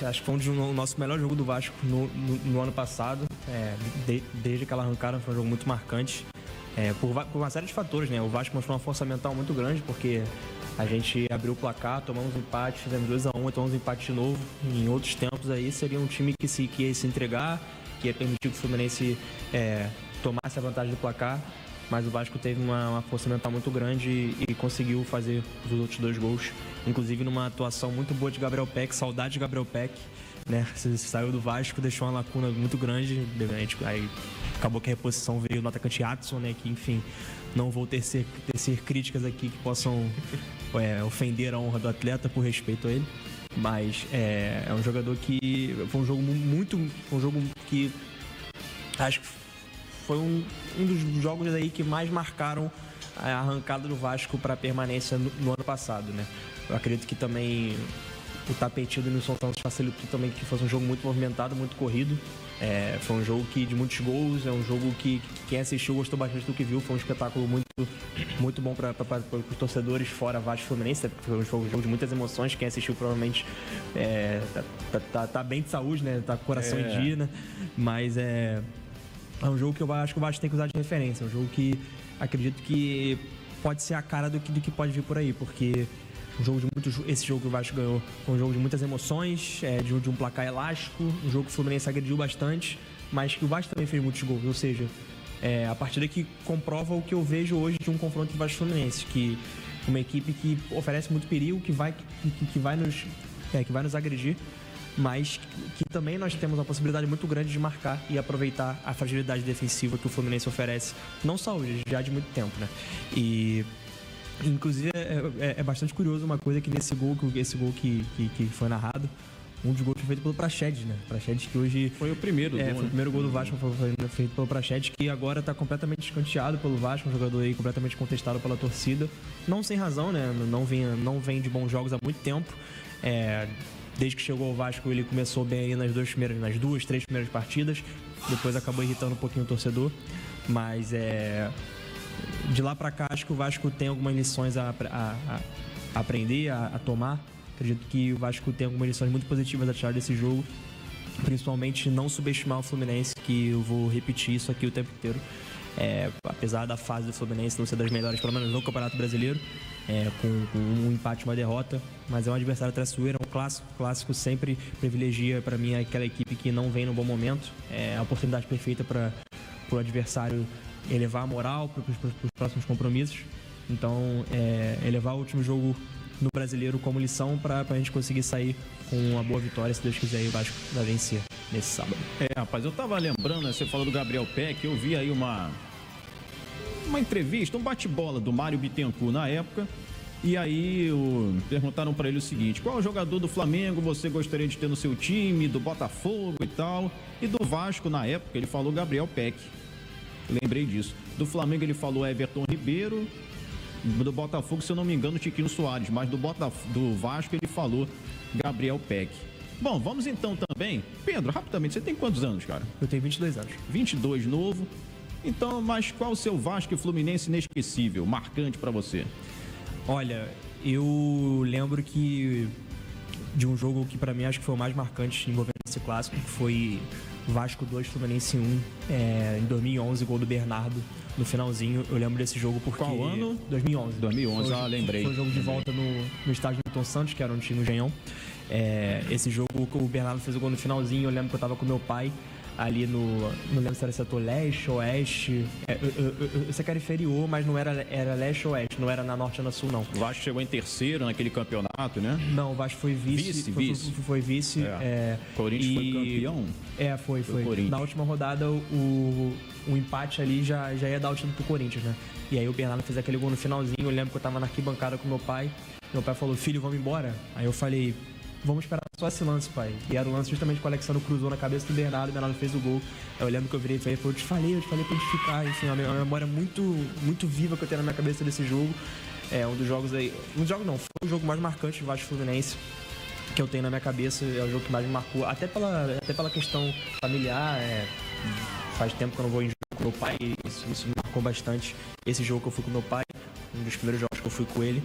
acho que foi o nosso melhor jogo do Vasco no ano passado. Desde que ela arrancaram, foi um jogo muito marcante. por uma série de fatores, né? O Vasco mostrou uma força mental muito grande, porque a gente abriu o placar, tomamos empate, fizemos 2-1 e tomamos empate de novo. Em outros tempos aí seria um time que ia se entregar, que ia permitir que o Fluminense tomasse a vantagem do placar, mas o Vasco teve uma força mental muito grande e conseguiu fazer os outros 2 gols, inclusive numa atuação muito boa de Gabriel Peck, saudade de Gabriel Peck, né? Saiu do Vasco, deixou uma lacuna muito grande, aí acabou que a reposição veio no atacante Adson, né? Que, enfim, não vou tecer críticas aqui que possam ofender a honra do atleta, por respeito a ele, mas é um jogador que foi um jogo que acho que foi um dos jogos aí que mais marcaram a arrancada do Vasco para a permanência no ano passado, né? Eu acredito que também o tapetinho do Nilson Santos facilitou também que fosse um jogo muito movimentado, muito corrido. Foi um jogo de muitos gols, é um jogo que quem assistiu gostou bastante do que viu. Foi um espetáculo muito bom para os torcedores fora Vasco e Fluminense, porque foi um jogo de muitas emoções. Quem assistiu provavelmente tá bem de saúde, né? Tá com o coração em dia, né? Mas é um jogo que eu acho que o Vasco tem que usar de referência. É um jogo que acredito que pode ser a cara do que pode vir por aí, porque esse jogo que o Vasco ganhou foi um jogo de muitas emoções, de um placar elástico, um jogo que o Fluminense agrediu bastante, mas que o Vasco também fez muitos gols, ou seja, a partida que comprova o que eu vejo hoje de um confronto do Vasco e Fluminense, que uma equipe que oferece muito perigo, que vai nos agredir, mas que também nós temos uma possibilidade muito grande de marcar e aproveitar a fragilidade defensiva que o Fluminense oferece, não só hoje, já de muito tempo, né? E inclusive é bastante curioso uma coisa que esse gol que foi narrado, um dos gols foi feito pelo Praxedes, né? Praxedes que hoje foi o primeiro gol, foi o primeiro gol do Vasco, foi feito pelo Praxedes, que agora está completamente escanteado pelo Vasco, um jogador aí completamente contestado pela torcida, não sem razão, né? Não vem de bons jogos há muito tempo. Desde que chegou ao Vasco ele começou bem aí nas 2, 3 primeiras partidas, depois acabou irritando um pouquinho o torcedor, mas de lá pra cá acho que o Vasco tem algumas lições a aprender, a tomar. Acredito que o Vasco tem algumas lições muito positivas a tirar desse jogo, principalmente não subestimar o Fluminense, que eu vou repetir isso aqui o tempo inteiro. Apesar da fase do Fluminense não ser das melhores, pelo menos no Campeonato Brasileiro, com um empate e uma derrota, mas é um adversário traiçoeiro, é um clássico. O clássico sempre privilegia para mim aquela equipe que não vem no bom momento. É a oportunidade perfeita para o adversário elevar a moral para os próximos compromissos. Então, elevar o último jogo no Brasileiro como lição para a gente conseguir sair com uma boa vitória, se Deus quiser, e o Vasco vai vencer nesse sábado. Rapaz, eu tava lembrando, você falou do Gabriel Peck, eu vi aí uma entrevista, um bate-bola do Mário Bittencourt na época, e aí perguntaram para ele o seguinte: qual jogador do Flamengo você gostaria de ter no seu time, do Botafogo e tal, e do Vasco na época ele falou Gabriel Peck, lembrei disso. Do Flamengo ele falou Everton Ribeiro, do Botafogo, se eu não me engano, Tiquinho Soares, mas do Vasco ele falou Gabriel Peck. Bom, vamos então também, Pedro, rapidamente, você tem quantos anos, cara? Eu tenho 22 anos. 22, novo. Então, mas qual o seu Vasco e Fluminense inesquecível, marcante pra você? Olha, eu lembro de um jogo que pra mim acho que foi o mais marcante envolvendo esse clássico, que foi Vasco 2, Fluminense 1, em 2011, gol do Bernardo no finalzinho. Eu lembro desse jogo porque... Qual ano? 2011. 2011, lembrei. Foi um jogo de volta no estádio do Newton Santos, que era onde tinha o Engenhão. Esse jogo, o Bernardo fez o gol no finalzinho. Eu lembro que eu tava com meu pai ali não lembro se era setor leste, oeste, eu sei que era inferior, mas não era leste ou oeste, não era na norte ou na sul, não. O Vasco chegou em terceiro naquele campeonato, né? Não, o Vasco foi vice. Foi vice. Corinthians foi campeão? Foi. Na última rodada, o empate ali já ia dar o título pro Corinthians, né? E aí o Bernardo fez aquele gol no finalzinho. Eu lembro que eu tava na arquibancada com meu pai. Meu pai falou: filho, vamos embora? Aí eu falei: vamos esperar só esse lance, pai. E era o lance justamente que o Alexandre cruzou na cabeça do Bernardo, o Bernardo fez o gol. Eu lembro que eu virei e falei: eu te falei pra gente ficar. Enfim, uma memória muito, muito viva que eu tenho na minha cabeça desse jogo. Um dos jogos aí... Um jogo não, foi o jogo mais marcante do Vasco Fluminense que eu tenho na minha cabeça. É o jogo que mais me marcou, até pela questão familiar. Faz tempo que eu não vou em jogo com meu pai, isso me marcou bastante. Esse jogo que eu fui com meu pai, um dos primeiros jogos que eu fui com ele.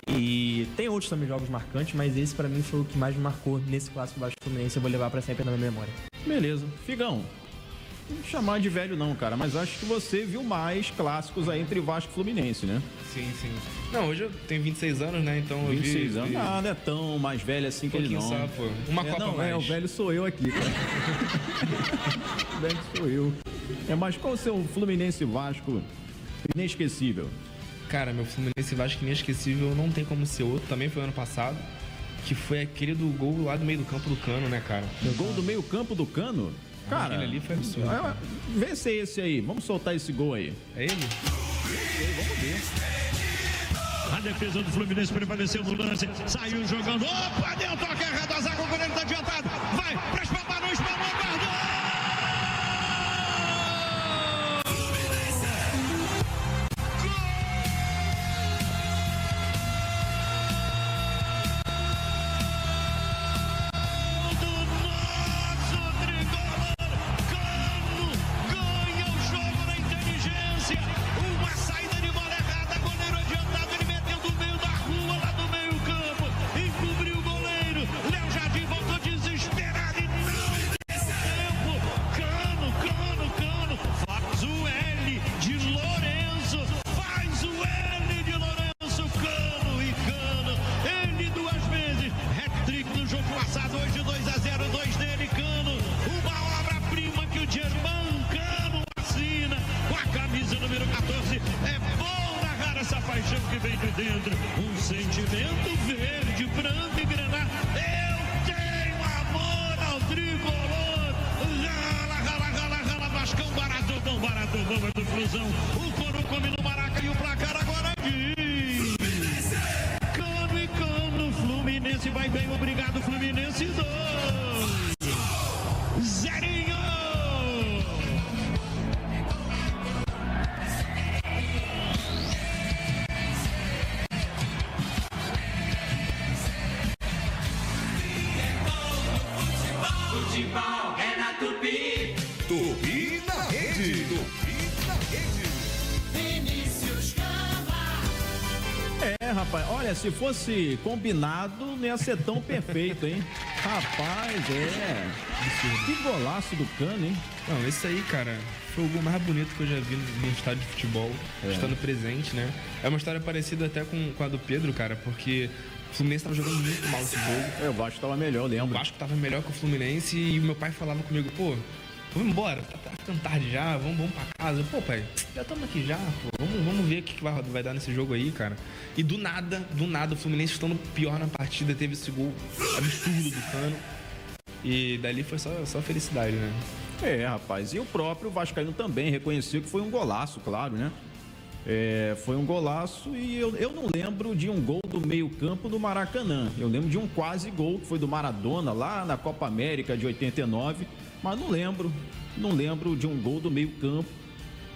E tem outros também jogos marcantes, mas esse pra mim foi o que mais me marcou nesse clássico Vasco Fluminense. Eu vou levar pra sempre na minha memória. Beleza. Figão, Não chamar de velho não, cara, mas acho que você viu mais clássicos aí entre Vasco e Fluminense, né? Sim. Não, hoje eu tenho 26 anos, né? Então eu 26 anos? Ah, não é tão mais velho assim que ele não. Só, pô. Uma Copa não, mais. O velho sou eu aqui, cara. O velho sou eu. Mas qual o seu Fluminense Vasco inesquecível? Cara, meu Fluminense Vasco inesquecível não tem como ser outro. Também foi ano passado. Que foi aquele do gol lá do meio do campo do Cano, né, cara? O gol do meio campo do Cano? Cara, aquele ali foi absurdo. Vê se é esse aí. Vamos soltar esse gol aí. É ele? Vamos ver. A defesa do Fluminense prevaleceu no lance. Saiu jogando. Opa, deu toque errado. A zaga, o goleiro tá adiantado. Vai pra espalmar, guardou. O Coro come no Maraca e o placar agora diz: Cano e Cano, Fluminense vai bem, obrigado Fluminense 2, zerinho. Futebol é na Tupi. Tupi na rede. Rapaz, olha, se fosse combinado, não ia ser tão perfeito, hein? Rapaz, que golaço do Cano, hein? Não, esse aí, cara, foi o gol mais bonito que eu já vi no estádio de futebol, estando presente, né? É uma história parecida até com a do Pedro, cara, porque o Fluminense tava jogando muito mal esse jogo. O Vasco tava melhor, eu lembro. O Vasco tava melhor que o Fluminense e o meu pai falava comigo, pô, vamos embora, tá ficando tarde já, vamos pra casa. Pô, pai, já estamos aqui já, pô, vamos ver o que vai dar nesse jogo aí, cara. E do nada, o Fluminense estando pior na partida, teve esse gol absurdo do Cano. E dali foi só felicidade, né? Rapaz, e o próprio Vascaíno também reconheceu que foi um golaço, claro, né? Foi um golaço e eu não lembro de um gol do meio-campo do Maracanã. Eu lembro de um quase gol que foi do Maradona lá na Copa América de 89, mas não lembro de um gol do meio-campo.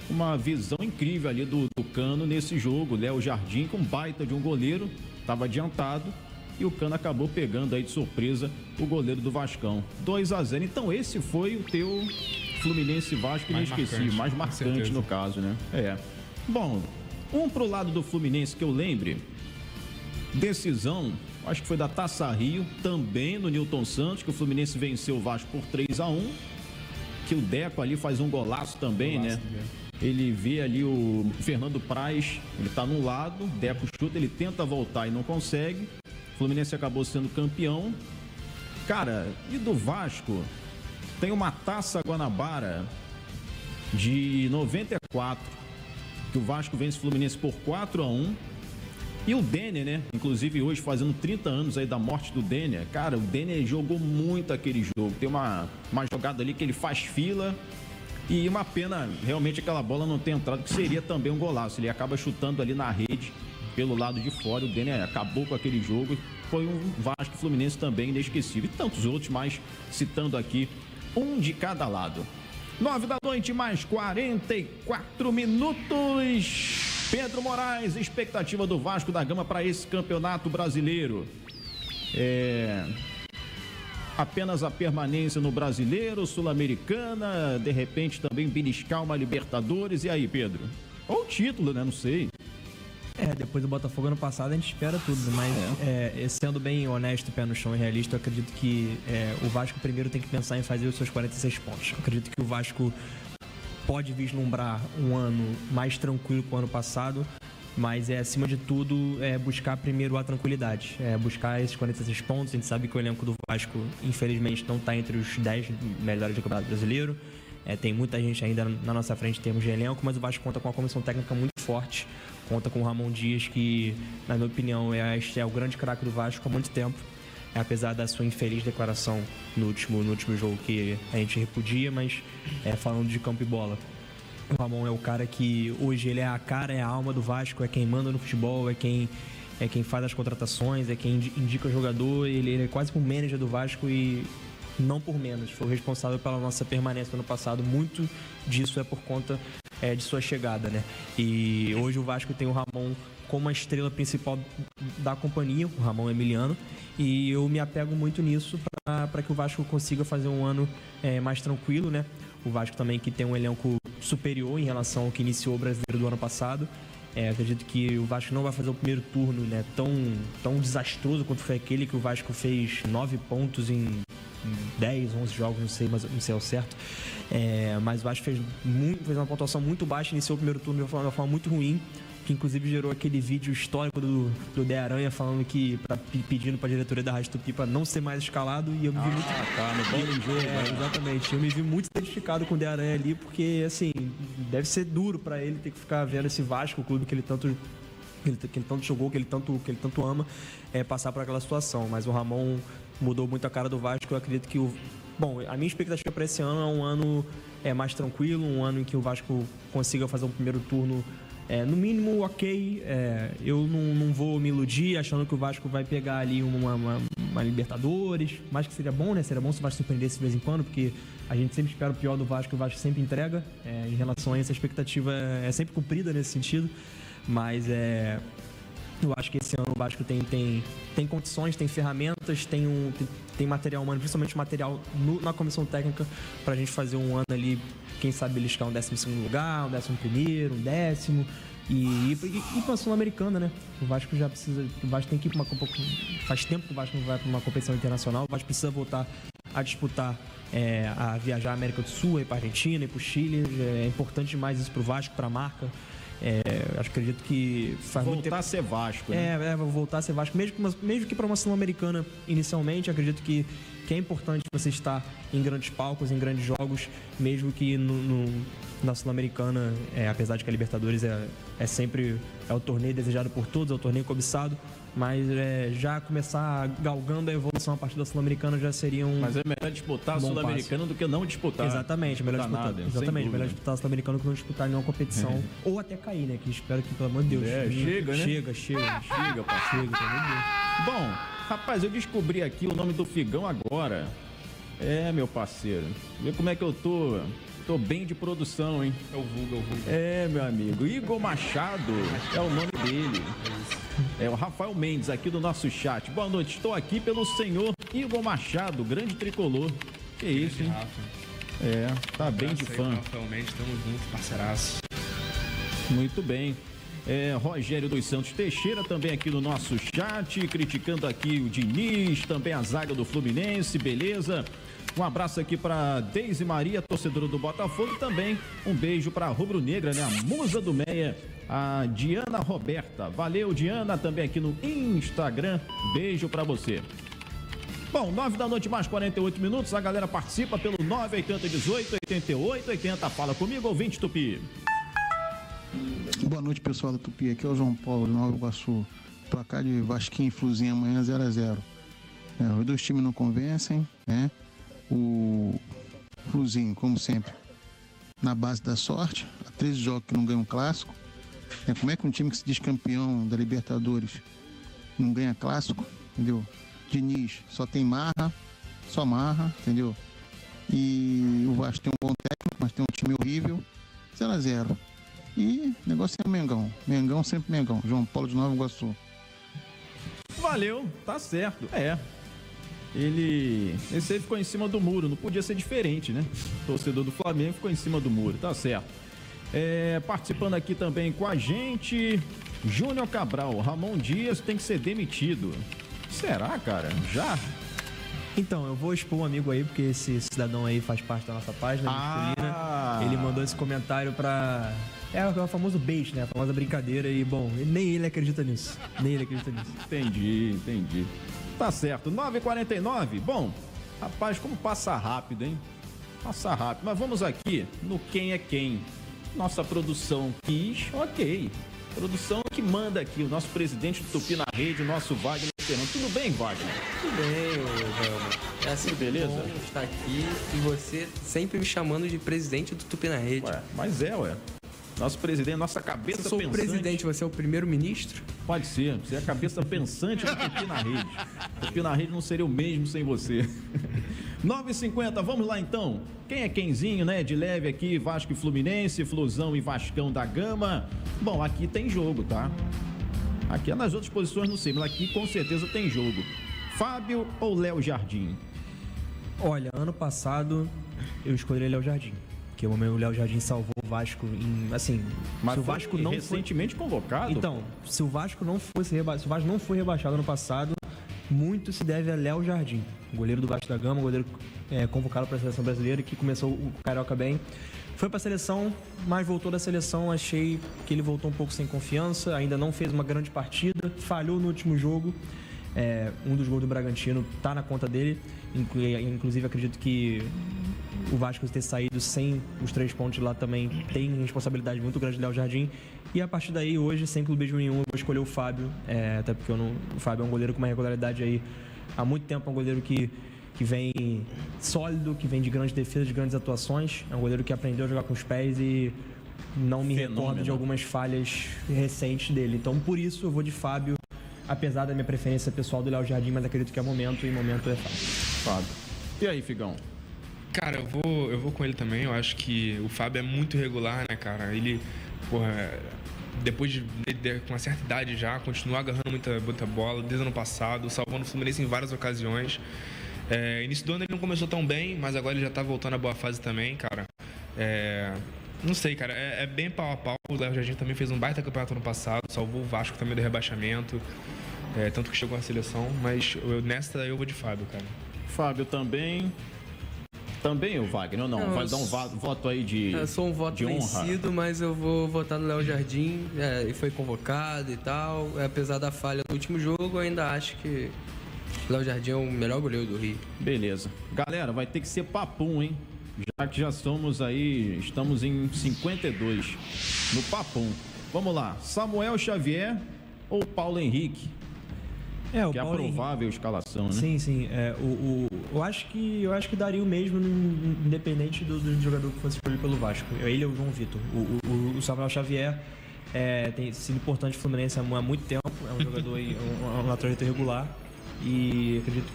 Uma visão incrível ali do Cano nesse jogo. Léo Jardim com baita de um goleiro, estava adiantado e o Cano acabou pegando aí de surpresa o goleiro do Vascão. 2-0. Então esse foi o teu Fluminense Vasco inesquecível, mais marcante no caso, né? Bom, pro lado do Fluminense que eu lembre, decisão, acho que foi da Taça Rio, também no Newton Santos, que o Fluminense venceu o Vasco por 3-1, que o Deco ali faz um golaço também, né? Ele vê ali o Fernando Praz, ele tá num lado, Deco chuta, ele tenta voltar e não consegue. O Fluminense acabou sendo campeão. Cara, e do Vasco, tem uma Taça Guanabara de 94, que o Vasco vence o Fluminense por 4-1. E o Denner, né? Inclusive hoje fazendo 30 anos aí da morte do Denner. Cara, o Denner jogou muito aquele jogo. Tem uma jogada ali que ele faz fila. E uma pena realmente aquela bola não ter entrado, que seria também um golaço. Ele acaba chutando ali na rede, pelo lado de fora. O Denner acabou com aquele jogo. Foi um Vasco Fluminense também inesquecível. E tantos outros, mas citando aqui um de cada lado. 9 da noite, mais 44 minutos. Pedro Moraes, expectativa do Vasco da Gama para esse campeonato brasileiro. Apenas a permanência no Brasileiro, Sul-Americana, de repente também beliscar uma Libertadores. E aí, Pedro? Ou o título, né? Não sei. depois do Botafogo ano passado a gente espera tudo, mas sendo bem honesto, pé no chão e realista, eu acredito que o Vasco primeiro tem que pensar em fazer os seus 46 pontos. Eu acredito que o Vasco pode vislumbrar um ano mais tranquilo que o ano passado, mas acima de tudo buscar primeiro a tranquilidade, buscar esses 46 pontos. A gente sabe que o elenco do Vasco infelizmente não está entre os 10 melhores do Campeonato Brasileiro. Tem muita gente ainda na nossa frente em termos de elenco, mas o Vasco conta com uma comissão técnica muito forte, conta com o Ramon Dias, que, na minha opinião, é o grande craque do Vasco há muito tempo, apesar da sua infeliz declaração no último jogo que a gente repudia, mas falando de campo e bola, o Ramon é o cara que hoje ele é a cara, é a alma do Vasco, é quem manda no futebol, é quem faz as contratações, é quem indica o jogador, ele é quase um manager do Vasco e não por menos, foi o responsável pela nossa permanência no ano passado. Muito disso é por conta de sua chegada, né? E hoje o Vasco tem o Ramon como a estrela principal da companhia, o Ramon Emiliano, e eu me apego muito nisso para que o Vasco consiga fazer um ano mais tranquilo, né? O Vasco também que tem um elenco superior em relação ao que iniciou o Brasileiro do ano passado. Acredito que o Vasco não vai fazer o primeiro turno, né, tão desastroso quanto foi aquele que o Vasco fez 9 pontos em 10, 11 jogos, não sei ao certo. Mas o Vasco fez uma pontuação muito baixa, iniciou o primeiro turno de uma forma muito ruim, que inclusive gerou aquele vídeo histórico do De Aranha falando que pedindo para a diretoria da Rádio Tupi para não ser mais escalado, e eu me vi muito... no bom jogo, exatamente, eu me vi muito identificado com o De Aranha ali, porque assim, deve ser duro para ele ter que ficar vendo esse Vasco, o clube que ele tanto jogou, que ele tanto ama, passar por aquela situação. Mas o Ramon mudou muito a cara do Vasco. Eu acredito que a minha expectativa para esse ano é um ano mais tranquilo, um ano em que o Vasco consiga fazer um primeiro turno no mínimo ok. Eu não vou me iludir achando que o Vasco vai pegar ali uma Libertadores, mas que seria bom, né? Seria bom se o Vasco surpreendesse de vez em quando, porque a gente sempre espera o pior do Vasco, o Vasco sempre entrega. Em relação a essa expectativa é sempre cumprida nesse sentido, mas eu acho que esse ano o Vasco tem condições, tem ferramentas, tem material humano, principalmente material na comissão técnica, pra gente fazer um ano ali, quem sabe beliscar um 12º lugar, um 11º, um 10º e ir pra Sul-Americana, né? O Vasco já precisa, o Vasco tem que ir pra faz tempo que o Vasco não vai pra uma competição internacional, o Vasco precisa voltar a disputar, a viajar à América do Sul, ir pra Argentina, ir pro Chile. É importante demais isso pro Vasco, pra marca. Acredito que faz muito tempo... Voltar a ser Vasco, né? Voltar a ser Vasco, mesmo que para uma Sul-Americana inicialmente. Acredito que é importante você estar em grandes palcos, em grandes jogos, mesmo que na Sul-Americana, apesar de que a Libertadores é sempre o torneio desejado por todos, é o torneio cobiçado, mas já começar galgando a evolução a partir da Sul-Americana já seria um... Mas é melhor disputar a Sul-Americana do que não disputar. Exatamente, melhor disputar a Sul-Americana do que não disputar nenhuma competição. Ou até cair, né? Que espero que, pelo amor de Deus... Chega, né? Chega, pelo amor de Deus. Bom, rapaz, eu descobri aqui o nome do Figão agora. Meu parceiro, vê como é que eu tô... Tô bem de produção, hein? É o vulgo. Meu amigo. Igor Machado é o nome dele. O Rafael Mendes aqui do nosso chat. Boa noite, estou aqui pelo senhor Igor Machado, grande tricolor. Que isso, hein? Tá bem de fã. Rafael Mendes, tamo junto, parceiraço. Muito bem. Rogério dos Santos Teixeira também aqui no nosso chat, criticando aqui o Diniz, também a zaga do Fluminense, beleza? Um abraço aqui para Deise Maria, torcedora do Botafogo, e também um beijo para a Rubro Negra, né? A musa do Meia, a Diana Roberta. Valeu, Diana, também aqui no Instagram. Beijo para você. Bom, 9 da noite mais 48 minutos, a galera participa pelo 980188880. Fala comigo, ouvinte Tupi. Boa noite, pessoal da Tupi. Aqui é o João Paulo, de Nova Iguaçu. Placar de Vasquinho e Fluzinho amanhã 0-0. Os dois times não convencem, né? O Fluzinho, como sempre, na base da sorte, há 13 jogos que não ganha um clássico. Como é que um time que se diz campeão da Libertadores não ganha clássico, entendeu? Diniz só tem marra, entendeu? E o Vasco tem um bom técnico, mas tem um time horrível. 0-0. E o negócio é o Mengão. Mengão, sempre Mengão. João Paulo de Nova Iguaçu. Valeu, tá certo. Esse aí ficou em cima do muro, não podia ser diferente, né? O torcedor do Flamengo ficou em cima do muro, tá certo. Participando aqui também com a gente, Júnior Cabral, Ramon Dias tem que ser demitido. Será, cara? Já? Então, eu vou expor um amigo aí, porque esse cidadão aí faz parte da nossa página, masculina. Ele mandou esse comentário pra... É o famoso bait, né? A famosa brincadeira. E, bom, nem ele acredita nisso. Entendi. Tá certo. 9h49. Bom, rapaz, como passa rápido, hein? Passa rápido. Mas vamos aqui no quem é quem. Nossa produção quis, ok. Produção que manda aqui, o nosso presidente do Tupi na Rede, o nosso Wagner Fernando. Tudo bem, Wagner? Tudo bem, Ramos. É assim, beleza? Bom estar aqui e você sempre me chamando de presidente do Tupi na Rede. Ué, mas ué. Nosso presidente, nossa cabeça pensante. Eu sou o presidente, você é o primeiro-ministro? Pode ser, você é a cabeça pensante do Tupi na Rede. Tupi na Rede não seria o mesmo sem você. 9h50, vamos lá então. Quem é quemzinho, né? De leve aqui, Vasco e Fluminense, Flusão e Vascão da Gama. Bom, aqui tem jogo, tá? Aqui nas outras posições não sei, mas aqui com certeza tem jogo. Fábio ou Léo Jardim? Olha, ano passado eu escolhi Léo Jardim. Porque o Léo Jardim salvou o Vasco em, assim, mas se o Vasco não recentemente convocado. Então, se o Vasco não foi rebaixado ano passado, muito se deve a Léo Jardim, goleiro do Vasco da Gama, goleiro convocado para a seleção brasileira, que começou o Carioca bem. Foi para a seleção, mas voltou da seleção. Achei que ele voltou um pouco sem confiança, ainda não fez uma grande partida, falhou no último jogo. Um dos gols do Bragantino está na conta dele. Inclusive, acredito que o Vasco ter saído sem os 3 pontos lá também tem responsabilidade muito grande do Léo Jardim. E a partir daí, hoje, sem clubismo nenhum, eu vou escolher o Fábio. Até porque o Fábio é um goleiro com uma regularidade aí há muito tempo. É um goleiro que vem sólido, que vem de grandes defesas, de grandes atuações. É um goleiro que aprendeu a jogar com os pés e não me recordo de algumas falhas recentes dele. Então, por isso, eu vou de Fábio, apesar da minha preferência pessoal do Léo Jardim, mas acredito que é momento, e momento é Fábio. E aí, Figão? Cara, eu vou com ele também. Eu acho que o Fábio é muito regular, né, cara? Ele, depois de com uma certa idade já, continua agarrando muita bola, desde o ano passado, salvando o Fluminense em várias ocasiões. Início do ano ele não começou tão bem, mas agora ele já tá voltando à boa fase também, cara. Não sei, cara, é bem pau a pau. O Léo Jardim também fez um baita campeonato ano passado, salvou o Vasco também do rebaixamento, tanto que chegou à seleção, mas nesta eu vou de Fábio, cara. Fábio também o Wagner, ou não? Vai dar um voto aí de honra? Eu sou um voto vencido, mas eu vou votar no Léo Jardim. Ele foi convocado e tal. Apesar da falha no último jogo, eu ainda acho que o Léo Jardim é o melhor goleiro do Rio. Beleza. Galera, vai ter que ser papum, hein? Já que estamos em 52 no papum. Vamos lá, Samuel Xavier ou Paulo Henrique? O que é a provável escalação, né? Sim. Eu acho que daria o mesmo, independente do jogador que fosse escolhido pelo Vasco. Ele ou o João Vitor. O Samuel Xavier tem sido importante no Fluminense há muito tempo. É um jogador aí, um lateral regular. E acredito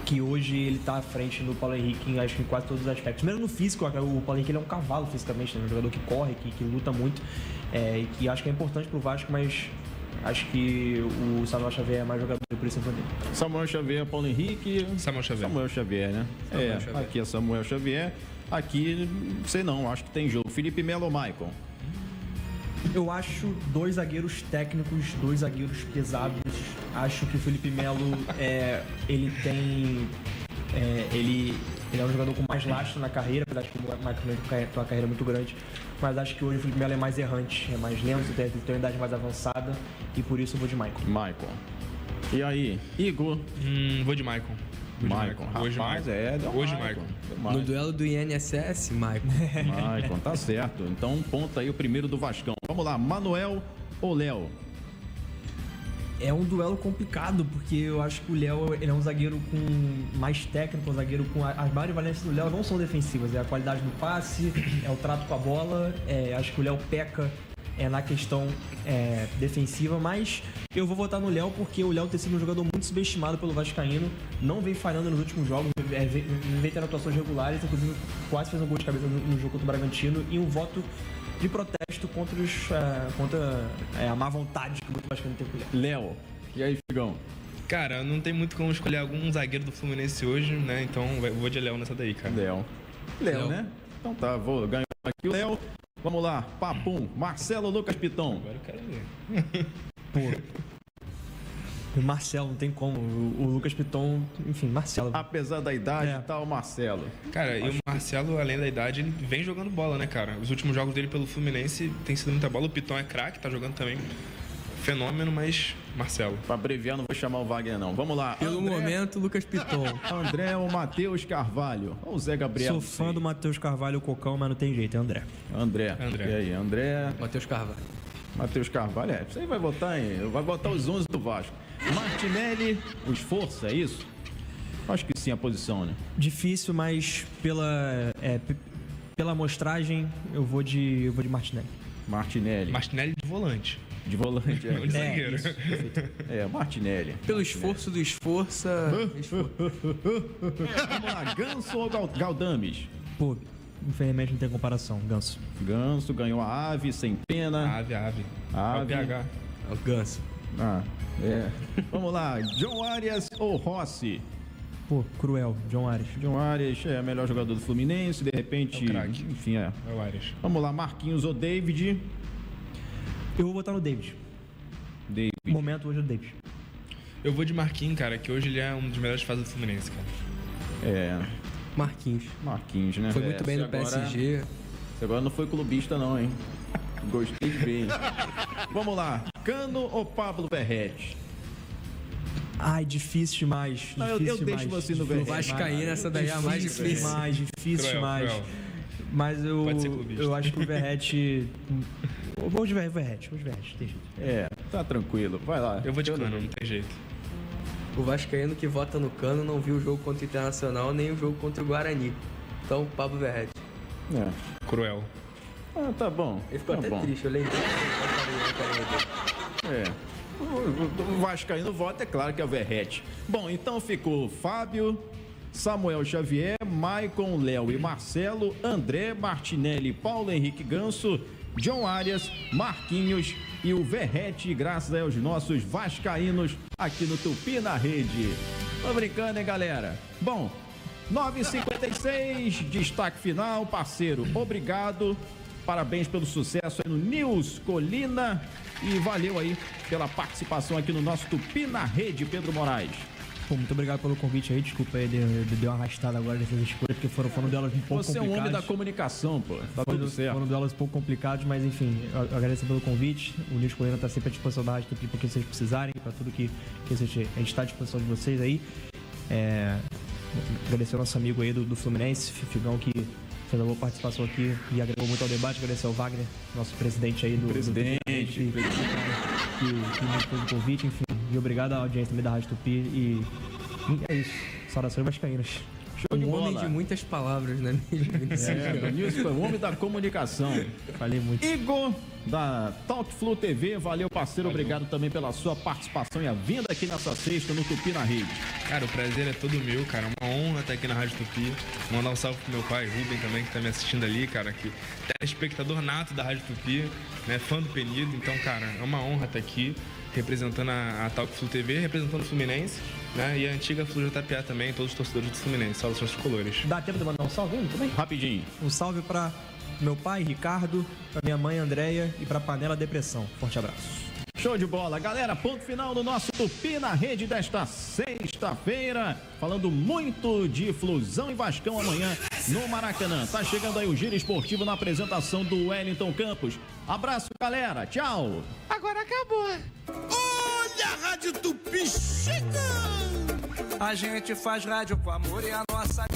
que hoje ele está à frente do Paulo Henrique em, acho que em quase todos os aspectos. Mesmo no físico, o Paulo Henrique ele é um cavalo fisicamente, né? Um jogador que corre, que luta muito, e que acho que é importante pro Vasco, mas acho que o Samuel Xavier é mais jogador, por isso eu vou dele. Samuel Xavier, Paulo Henrique... Samuel Xavier, né? Xavier. Aqui é Samuel Xavier. Aqui, sei não, acho que tem jogo. Felipe Melo ou Maicon? Eu acho 2 zagueiros técnicos, 2 zagueiros pesados. Acho que o Felipe Melo, ele é um jogador com mais lastro na carreira, apesar de que o Maicon tem uma carreira muito grande. Mas acho que hoje o Felipe Melo é mais errante, é mais lento, tem uma idade mais avançada, e por isso eu vou de Maicon. E aí, Igor? Vou de Maicon. Hoje Maicon. No duelo do INSS, Maicon, tá certo. Então, um ponto aí, o primeiro do Vascão. Vamos lá, Manuel ou Léo? É um duelo complicado, porque eu acho que o Léo é um zagueiro com mais técnico, um zagueiro com... As maiores valências do Léo não são defensivas, é a qualidade do passe, é o trato com a bola. Acho que o Léo peca na questão defensiva, mas eu vou votar no Léo porque o Léo tem sido um jogador muito subestimado pelo vascaíno, não vem falhando nos últimos jogos, vem tendo atuações regulares, inclusive quase fez um gol de cabeça no jogo contra o Bragantino, e um voto de protesto contra a má vontade que o vascaíno tem com o Léo. E aí, Figão? Cara, não tem muito como escolher algum zagueiro do Fluminense hoje, né? Então vou de Léo nessa daí, cara. Léo, né? Então tá, ganhar aqui o Léo. Vamos lá, papum. Marcelo Lucas Piton. Agora eu quero ver. O Marcelo, não tem como. O Lucas Piton, enfim, Marcelo. Apesar da idade e tal, Marcelo. Cara, e o Marcelo, além da idade, ele vem jogando bola, né, cara? Os últimos jogos dele pelo Fluminense tem sido muita bola. O Piton é craque, tá jogando também. Fenômeno, mas Marcelo. Pra abreviar, não vou chamar o Wagner, não. Vamos lá. Pelo momento, Lucas Piton. André ou Matheus Carvalho? Ou o Zé Gabriel? Sou fã do Matheus Carvalho, o Cocão, mas não tem jeito, é André. André. E aí, André? Matheus Carvalho. Matheus Carvalho, você vai votar os 11 do Vasco. Martinelli, o esforço, é isso? Acho que sim, a posição, né? Difícil, mas pela amostragem, eu vou de Martinelli. Martinelli de volante. De volante, De zagueiro. Martinelli. Pelo esforço do esforço. Vamos lá, Ganso ou Galdames? Pô, infelizmente não tem comparação, Ganso. Ganso ganhou a Ave, sem pena. Ave. Ave. É o PH. É o Ganso. Vamos lá, John Arias ou Rossi? Pô, cruel, John Arias. John Arias é o melhor jogador do Fluminense, de repente, enfim, É o Arias. Vamos lá, Marquinhos ou David? Eu vou votar no David. O momento hoje é o David. Eu vou de Marquinhos, cara, que hoje ele é um dos melhores fases do Fluminense, cara. Marquinhos, né? Foi muito bem no PSG. Você agora não foi clubista não, hein? Gostei bem. Vamos lá, Cano ou Pablo Verrete? Ai, difícil demais. Não, eu deixo você no Verrete. O Vascaíno, essa daí é a mais difícil. Difícil demais. Mas eu acho que o Verrete... Vou de Verrete, tem jeito. Tá tranquilo, vai lá. Eu vou de Cano, não tem jeito. O Vascaíno que vota no Cano não viu o jogo contra o Internacional nem o jogo contra o Guarani. Então, Pablo Verrete. Cruel. Tá bom. Ele ficou até triste, eu lembrei. O Vascaíno vota, é claro que é o Verrete. Bom, então ficou Fábio, Samuel Xavier, Maicon, Léo e Marcelo, André, Martinelli, Paulo Henrique Ganso, John Arias, Marquinhos e o Verrete, graças aos nossos vascaínos aqui no Tupi na Rede. Tô brincando, hein, galera? Bom, 9h56, destaque final, parceiro, obrigado. Parabéns pelo sucesso aí no News Colina e valeu aí pela participação aqui no nosso Tupi na Rede, Pedro Moraes. Pô, muito obrigado pelo convite aí, desculpa aí, deu uma arrastada agora nessas escolhas, porque foram duelos um pouco complicados. Você é um homem da comunicação, pô, tá tudo certo. Foram duelos um pouco complicados, mas enfim, eu agradeço pelo convite, o News Colina tá sempre à disposição da Rádio Tupi, porque vocês precisarem, pra tudo que a gente está à disposição de vocês aí. Agradecer ao nosso amigo aí do Fluminense, Figão, que fez uma boa participação aqui e agregou muito ao debate. Agradecer ao Wagner, nosso presidente aí do que me fez o convite, enfim. E obrigado à audiência também da Rádio Tupi. E é isso. Saudações vascaínas. Show de bola. Homem de muitas palavras, né? O Nilson foi o homem da comunicação. Falei muito. Igor, da Talk Flu TV, valeu, parceiro. Obrigado também pela sua participação e a vinda aqui nessa sexta no Tupi na Rede. Cara, o prazer é todo meu, cara. É uma honra estar aqui na Rádio Tupi. Mandar um salve pro meu pai, Rubem, também, que tá me assistindo ali, cara. Que é espectador nato da Rádio Tupi, né? Fã do Penido. Então, cara, é uma honra estar aqui representando a Talk Flu TV, representando o Fluminense, né? E a antiga Flu JPA também, todos os torcedores do Fluminense. Saudações tricolores. Dá tempo de mandar um salve também? Rapidinho. Um salve pra meu pai, Ricardo, pra minha mãe, Andréia, e pra Panela Depressão. Forte abraço. Show de bola, galera, ponto final do nosso Tupi na Rede desta sexta-feira, falando muito de Flusão e Vascão amanhã no Maracanã. Tá chegando aí o Giro Esportivo na apresentação do Wellington Campos. Abraço, galera, tchau. Agora acabou. Olha a Rádio Tupi chegando. A gente faz rádio com amor e a nossa